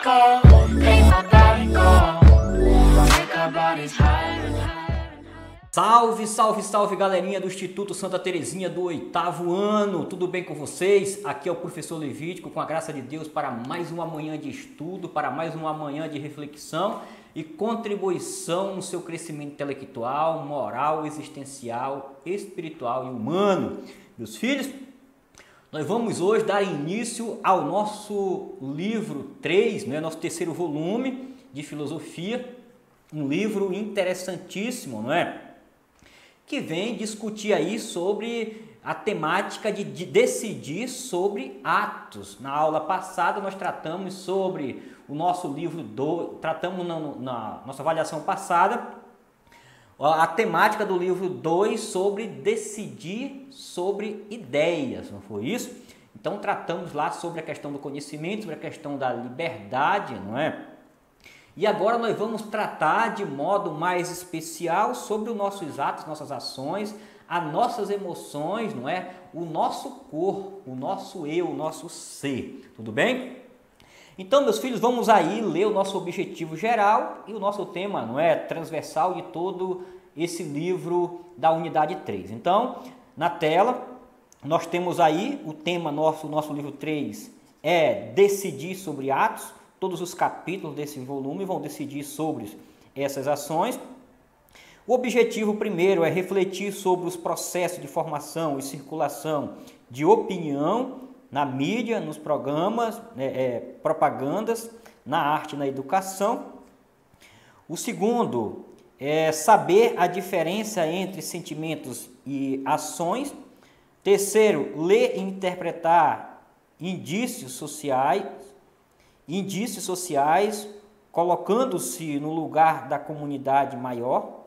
go, make my body go, make our bodies higher and higher. Salve, salve, salve galerinha do Instituto Santa Terezinha do 8º ano, tudo bem com vocês? Aqui é o professor Levítico, com a graça de Deus, para mais uma manhã de estudo, para mais uma manhã de reflexão e contribuição no seu crescimento intelectual, moral, existencial, espiritual e humano. Meus filhos, nós vamos hoje dar início ao nosso livro 3, nosso terceiro volume de filosofia, um livro interessantíssimo, não é? Que vem discutir aí sobre a temática de decidir sobre atos. Na aula passada nós tratamos sobre o nosso livro 2, tratamos na nossa avaliação passada a temática do livro 2 sobre decidir sobre ideias, não foi isso? Então tratamos lá sobre a questão do conhecimento, sobre a questão da liberdade, não é? E agora nós vamos tratar de modo mais especial sobre os nossos atos, nossas ações, as nossas emoções, não é? O nosso corpo, o nosso eu, o nosso ser, tudo bem? Então, meus filhos, vamos aí ler o nosso objetivo geral e o nosso tema, não é? Transversal de todo esse livro da unidade 3. Então, na tela, nós temos aí o tema nosso livro 3 é decidir sobre atos. Todos os capítulos desse volume vão decidir sobre essas ações. O objetivo primeiro é refletir sobre os processos de formação e circulação de opinião na mídia, nos programas, propagandas, na arte e na educação. O segundo é saber a diferença entre sentimentos e ações. Terceiro, ler e interpretar indícios sociais, colocando-se no lugar da comunidade maior.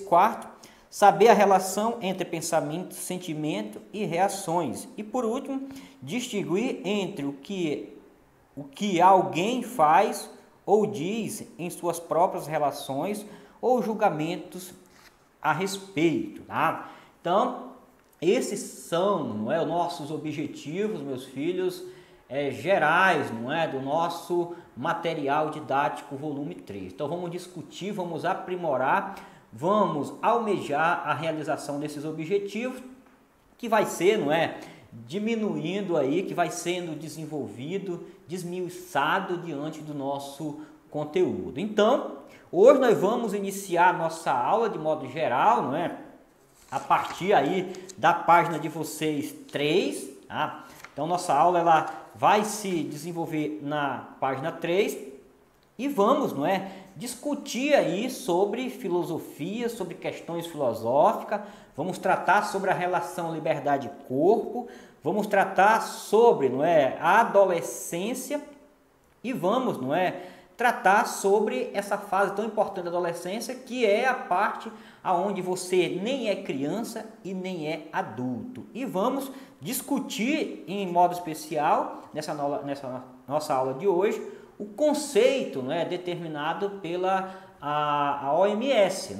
Quarto, saber a relação entre pensamento, sentimento e reações. E por último, distinguir entre o que alguém faz ou diz em suas próprias relações ou julgamentos a respeito. Tá? Então, esses são, os nossos objetivos, meus filhos, gerais, do nosso material didático volume 3. Então vamos discutir, vamos aprimorar, vamos almejar a realização desses objetivos, que vai ser, diminuindo aí, que vai sendo desenvolvido, desmiuçado diante do nosso conteúdo. Então, hoje nós vamos iniciar nossa aula de modo geral, a partir aí da página de vocês 3, tá? Então nossa aula ela vai se desenvolver na página 3 e vamos, discutir aí sobre filosofia, sobre questões filosóficas, vamos tratar sobre a relação liberdade-corpo, vamos tratar sobre, a adolescência e vamos, tratar sobre essa fase tão importante da adolescência, que é a parte aonde você nem é criança e nem é adulto. E vamos discutir em modo especial, nessa nossa aula de hoje, o conceito determinado pela a OMS,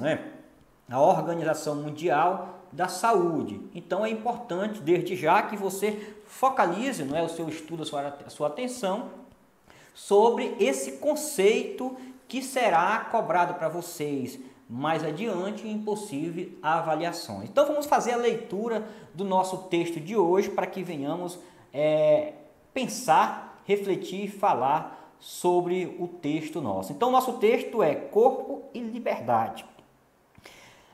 a Organização Mundial da Saúde. Então é importante, desde já, que você focalize o seu estudo, a sua atenção sobre esse conceito que será cobrado para vocês mais adiante em possíveis avaliações. Então vamos fazer a leitura do nosso texto de hoje para que venhamos pensar, refletir e falar sobre o texto nosso. Então nosso texto é Corpo e Liberdade.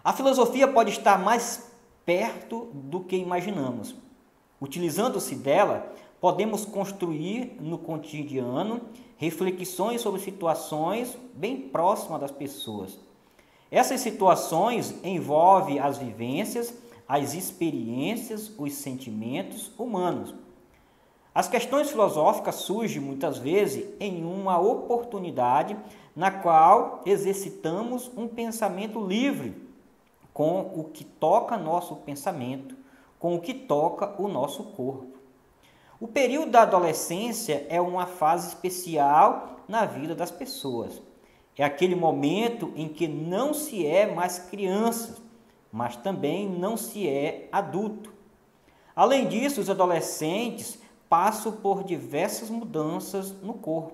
A filosofia pode estar mais perto do que imaginamos. Utilizando-se dela, podemos construir no cotidiano reflexões sobre situações bem próximas das pessoas. Essas situações envolvem as vivências, as experiências, os sentimentos humanos. As questões filosóficas surgem muitas vezes em uma oportunidade na qual exercitamos um pensamento livre com o que toca nosso pensamento, com o que toca o nosso corpo. O período da adolescência é uma fase especial na vida das pessoas. É aquele momento em que não se é mais criança, mas também não se é adulto. Além disso, os adolescentes passam por diversas mudanças no corpo.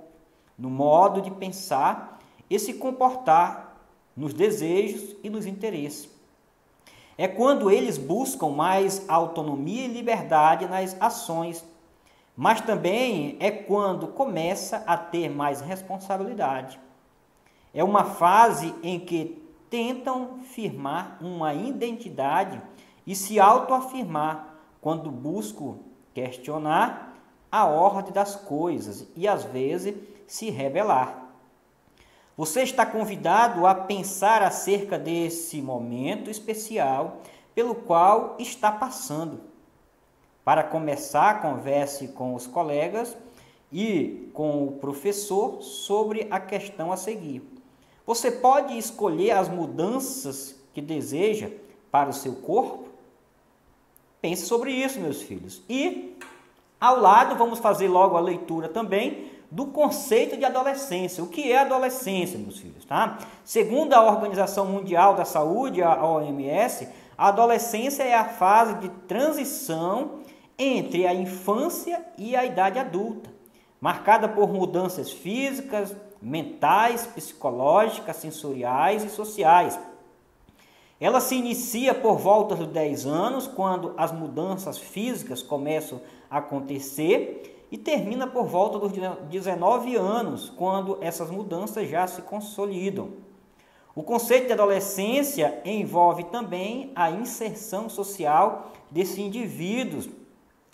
no modo de pensar e se comportar, nos desejos e nos interesses. É quando eles buscam mais autonomia e liberdade nas ações, mas também é quando começa a ter mais responsabilidade. É uma fase em que tentam firmar uma identidade e se autoafirmar quando buscam questionar a ordem das coisas e às vezes se rebelar. Você está convidado a pensar acerca desse momento especial pelo qual está passando. Para começar, converse com os colegas e com o professor sobre a questão a seguir. Você pode escolher as mudanças que deseja para o seu corpo? Pense sobre isso, meus filhos. E, ao lado, vamos fazer logo a leitura também do conceito de adolescência. O que é adolescência, meus filhos? Tá? Segundo a Organização Mundial da Saúde, a OMS, a adolescência é a fase de transição entre a infância e a idade adulta, marcada por mudanças físicas, mentais, psicológicas, sensoriais e sociais. Ela se inicia por volta dos 10 anos, quando as mudanças físicas começam a acontecer, e termina por volta dos 19 anos, quando essas mudanças já se consolidam. O conceito de adolescência envolve também a inserção social desses indivíduos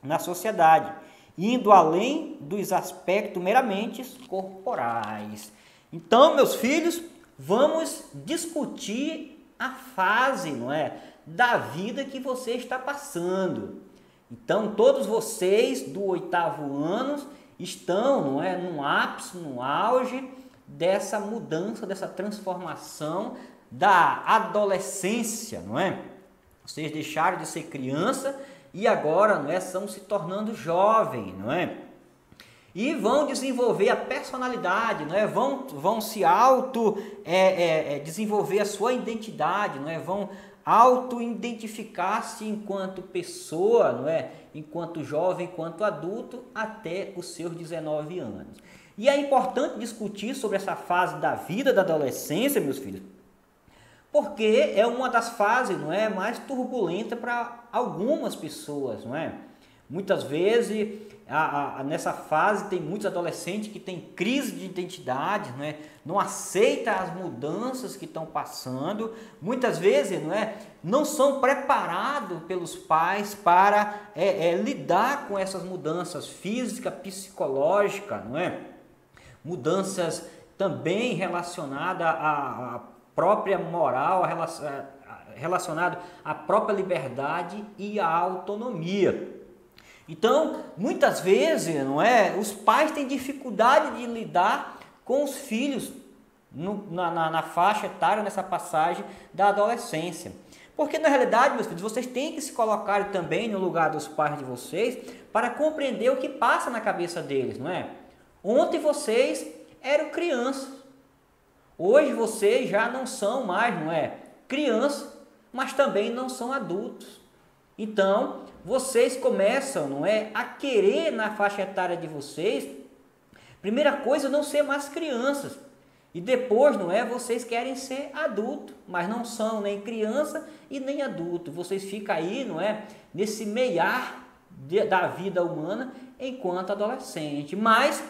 na sociedade, indo além dos aspectos meramente corporais. Então, meus filhos, vamos discutir a fase, não é, da vida que você está passando. Então, todos vocês do 8º ano estão, não é, no ápice, no auge dessa mudança, dessa transformação da adolescência, não é? Vocês deixaram de ser criança e agora, não é, estão se tornando jovem, não é? E vão desenvolver a personalidade, não é? Vão se desenvolver a sua identidade, não é? Vão auto-identificar-se enquanto pessoa, não é? Enquanto jovem, enquanto adulto, até os seus 19 anos. E é importante discutir sobre essa fase da vida da adolescência, meus filhos, porque é uma das fases, não é, mais turbulenta para algumas pessoas, não é? Muitas vezes, nessa fase, tem muitos adolescentes que têm crise de identidade, não é? Não aceita as mudanças que estão passando. Muitas vezes, não são preparados pelos pais para lidar com essas mudanças físicas, psicológicas, não é? Mudanças também relacionadas à própria moral, relacionado à própria liberdade e à autonomia. Então, muitas vezes, os pais têm dificuldade de lidar com os filhos na faixa etária, nessa passagem da adolescência. Porque, na realidade, meus filhos, vocês têm que se colocar também no lugar dos pais de vocês para compreender o que passa na cabeça deles, não é? Ontem vocês eram crianças. Hoje vocês já não são mais, crianças, mas também não são adultos. Então, vocês começam, a querer na faixa etária de vocês, primeira coisa, não ser mais crianças. E depois, vocês querem ser adulto, mas não são nem criança e nem adulto. Vocês ficam aí, nesse meiar da vida humana enquanto adolescente. Mas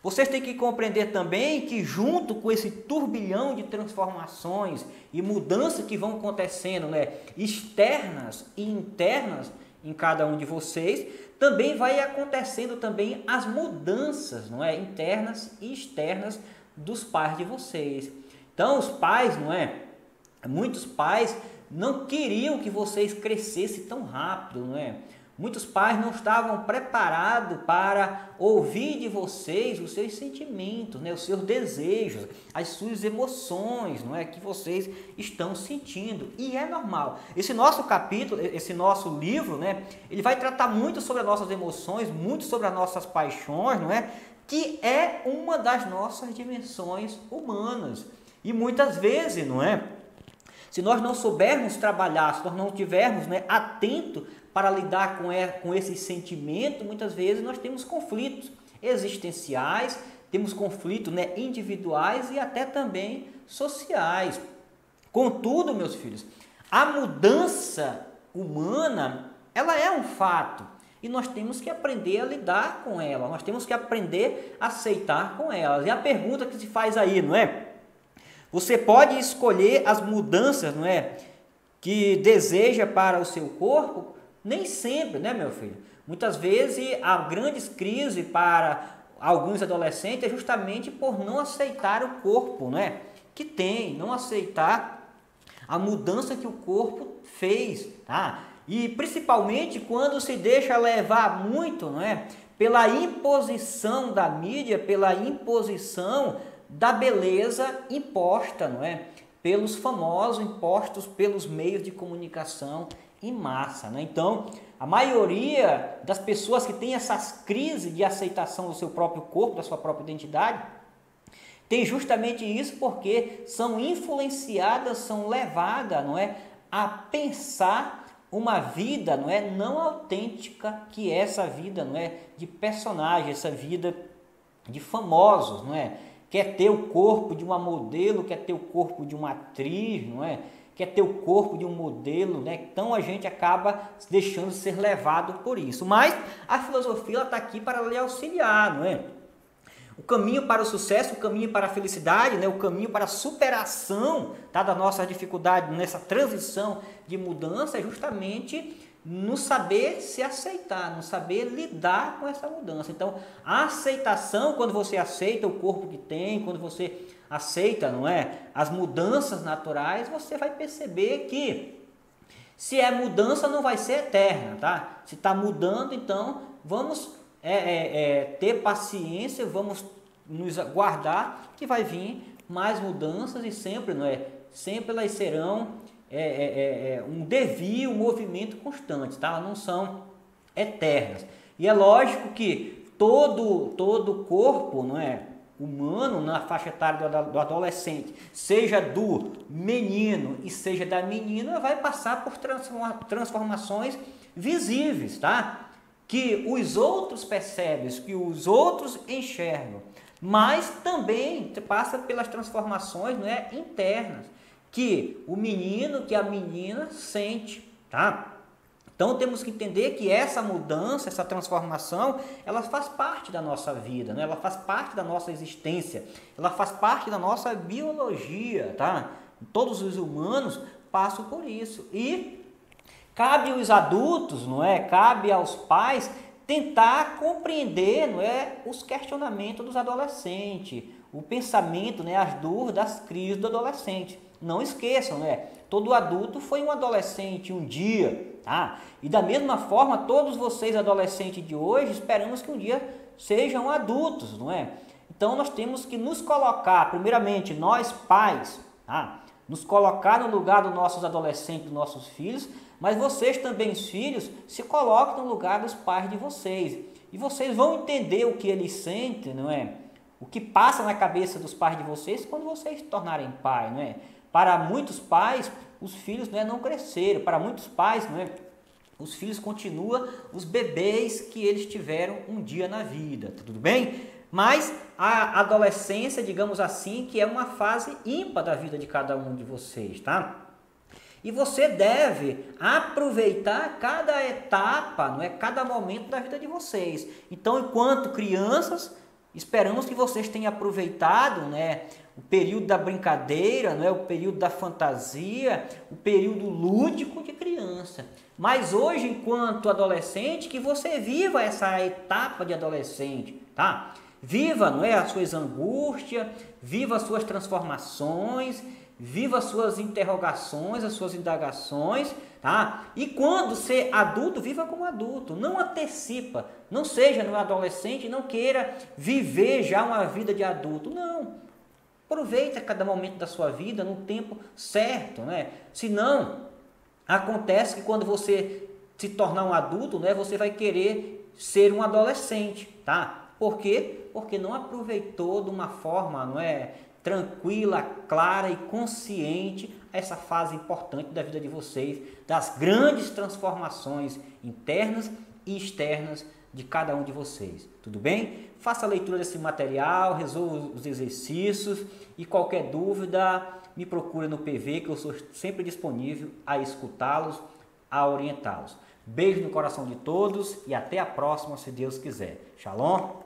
vocês têm que compreender também que junto com esse turbilhão de transformações e mudanças que vão acontecendo, externas e internas em cada um de vocês, também vai acontecendo também as mudanças, internas e externas dos pais de vocês. Então, os pais, muitos pais não queriam que vocês crescessem tão rápido, Muitos pais não estavam preparados para ouvir de vocês os seus sentimentos, os seus desejos, as suas emoções, que vocês estão sentindo. E é normal. Esse nosso capítulo, esse nosso livro, ele vai tratar muito sobre as nossas emoções, muito sobre as nossas paixões, que é uma das nossas dimensões humanas. E muitas vezes, se nós não soubermos trabalhar, se nós não estivermos atentos para lidar com esses sentimentos, muitas vezes nós temos conflitos existenciais, temos conflitos, né, individuais e até também sociais. Contudo, meus filhos, a mudança humana, ela é um fato e nós temos que aprender a lidar com ela, nós temos que aprender a aceitar com ela. E a pergunta que se faz aí, não é? Você pode escolher as mudanças, não é, que deseja para o seu corpo? Nem sempre, né, meu filho? Muitas vezes há grandes crises para alguns adolescentes é justamente por não aceitar o corpo, né, que tem, não aceitar a mudança que o corpo fez, tá? E principalmente quando se deixa levar muito, não é, pela imposição da mídia, pela imposição da beleza imposta, não é, pelos famosos, impostos pelos meios de comunicação em massa, né? Então, a maioria das pessoas que tem essas crises de aceitação do seu próprio corpo, da sua própria identidade, tem justamente isso porque são influenciadas, são levadas, não é, a pensar uma vida, não é, não autêntica, que é essa vida, não é, de personagem, essa vida de famosos, não é? Quer ter o corpo de uma modelo, quer ter o corpo de uma atriz, não é? Quer ter o corpo de um modelo, né? Então a gente acaba deixando ser levado por isso. Mas a filosofia está aqui para lhe auxiliar, não é? O caminho para o sucesso, o caminho para a felicidade, né? O caminho para a superação, tá, da nossa dificuldade nessa transição de mudança é justamente no saber se aceitar, no saber lidar com essa mudança. Então, a aceitação, quando você aceita o corpo que tem, quando você aceita, não é, as mudanças naturais, você vai perceber que se é mudança não vai ser eterna, tá? Se está mudando, então vamos ter paciência, vamos nos guardar que vai vir mais mudanças e sempre, não é? Sempre elas serão um devir, um movimento constante, tá? Elas não são eternas. E é lógico que todo corpo, não é, humano na faixa etária do adolescente, seja do menino e seja da menina, vai passar por transformações visíveis, tá? Que os outros percebem, que os outros enxergam, mas também passa pelas transformações, não é, internas, que o menino, que a menina sente, tá? Então temos que entender que essa mudança, essa transformação, ela faz parte da nossa vida, né? Ela faz parte da nossa existência, ela faz parte da nossa biologia, tá? Todos os humanos passam por isso. E cabe aos adultos, não é? Cabe aos pais tentar compreender, não é, os questionamentos dos adolescentes, o pensamento, né, as dúvidas, as crises do adolescente. Não esqueçam, né? Todo adulto foi um adolescente um dia, tá? E da mesma forma, todos vocês adolescentes de hoje, esperamos que um dia sejam adultos, não é? Então nós temos que nos colocar, primeiramente, nós pais, tá? Nos colocar no lugar dos nossos adolescentes, dos nossos filhos, mas vocês também, os filhos, se coloquem no lugar dos pais de vocês. E vocês vão entender o que eles sentem, não é? O que passa na cabeça dos pais de vocês quando vocês se tornarem pai, não é? Para muitos pais, os filhos, não é, não cresceram. Para muitos pais, não é, os filhos continuam os bebês que eles tiveram um dia na vida, tudo bem? Mas a adolescência, digamos assim, que é uma fase ímpar da vida de cada um de vocês, tá? E você deve aproveitar cada etapa, não é, cada momento da vida de vocês. Então, enquanto crianças, esperamos que vocês tenham aproveitado, né, o período da brincadeira, né, o período da fantasia, o período lúdico de criança. Mas hoje, enquanto adolescente, que você viva essa etapa de adolescente, tá? Viva, não é, as suas angústias, viva as suas transformações, viva as suas interrogações, as suas indagações, tá? E quando ser adulto, viva como adulto, não antecipa, não seja um adolescente, não queira viver já uma vida de adulto, não. Aproveita cada momento da sua vida no tempo certo, né? Senão, acontece que quando você se tornar um adulto, né, você vai querer ser um adolescente, tá? Por quê? Porque não aproveitou de uma forma, não é, tranquila, clara e consciente essa fase importante da vida de vocês, das grandes transformações internas e externas de cada um de vocês. Tudo bem? Faça a leitura desse material, resolva os exercícios e qualquer dúvida me procure no PV, que eu sou sempre disponível a escutá-los, a orientá-los. Beijo no coração de todos e até a próxima, se Deus quiser. Shalom!